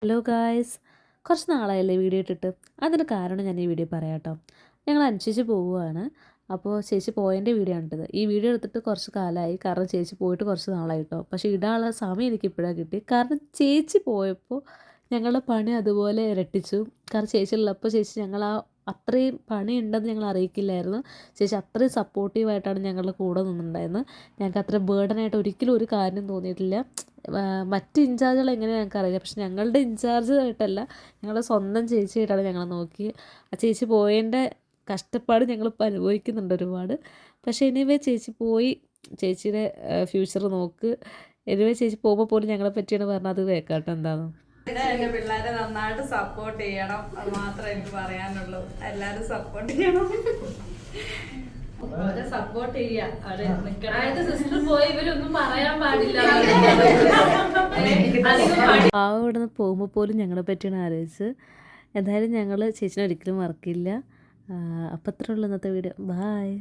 Hello guys, കുറച്ച് നാളായല്ലേ video ഇട്ടിട്ട്. അതിന് കാരണം ഞാൻ ഈ വീഡിയോ പറയാം കേട്ടോ. ഞങ്ങൾ അനുസരിച്ച് പോവുകയാണ്. അപ്പോൾ ചേച്ചി പോയതിൻ്റെ വീഡിയോ ആണിട്ടത്. ഈ വീഡിയോ എടുത്തിട്ട് കുറച്ച് കാലമായി, കാരണം ചേച്ചി പോയിട്ട് കുറച്ച് നാളായി കേട്ടോ. പക്ഷേ ഇടാനുള്ള സമയം എനിക്ക് ഇപ്പോഴാണ് കിട്ടി. കാരണം ചേച്ചി പോയപ്പോൾ ഞങ്ങളുടെ പണി അതുപോലെ ഇരട്ടിച്ചു. കാരണം ചേച്ചി ഉള്ളപ്പോൾ ചേച്ചി അത്രയും പണിയുണ്ടെന്ന് ഞങ്ങൾ അറിയിക്കില്ലായിരുന്നു. ചേച്ചി അത്രയും സപ്പോർട്ടീവായിട്ടാണ് ഞങ്ങളുടെ കൂടെ നിന്നിട്ടുണ്ടായിരുന്നത്. ഞങ്ങൾക്ക് അത്ര ബേർഡനായിട്ട് ഒരിക്കലും ഒരു കാര്യം തോന്നിയിട്ടില്ല. മറ്റ് ഇൻചാർജുകൾ എങ്ങനെയാണ് ഞങ്ങൾക്കറിയില്ല, പക്ഷെ ഞങ്ങളുടെ ഇൻചാർജായിട്ടല്ല, ഞങ്ങളുടെ സ്വന്തം ചേച്ചിയായിട്ടാണ് ഞങ്ങളെ നോക്കി. ആ ചേച്ചി പോയതിൻ്റെ കഷ്ടപ്പാട് ഞങ്ങളിപ്പോൾ അനുഭവിക്കുന്നുണ്ട് ഒരുപാട്. പക്ഷേ എനിവേ ചേച്ചി പോയി, ചേച്ചിയുടെ ഫ്യൂച്ചർ നോക്ക്. എനിവേ ചേച്ചി പോകുമ്പോൾ പോലും ഞങ്ങളെ പറ്റിയാണ് പറഞ്ഞത്. അത് കേൾക്കാട്ടോ എന്താണെന്ന്. എന്റെ പിള്ളേരെ നന്നായിട്ട് സപ്പോർട്ട് ചെയ്യണം, അത് മാത്രമേ എനിക്ക് പറയാനുള്ളൂ. എല്ലാരും സപ്പോർട്ട് ചെയ്യണം, സപ്പോർട്ട് ചെയ്യാം. സിസ്റ്റർ പോയി ഇവരൊന്നും പറയാൻ പാടില്ല. ഇവിടുന്ന് പോകുമ്പോൾ പോലും ഞങ്ങളെ പറ്റിയാണ് ആലോചിച്ച്. എന്തായാലും ഞങ്ങൾ ചേച്ചിനെ ഒരിക്കലും മറക്കില്ല. അപ്പം അത്രേ ഉള്ളൂ ഇന്നത്തെ വീഡിയോ. ബായ്.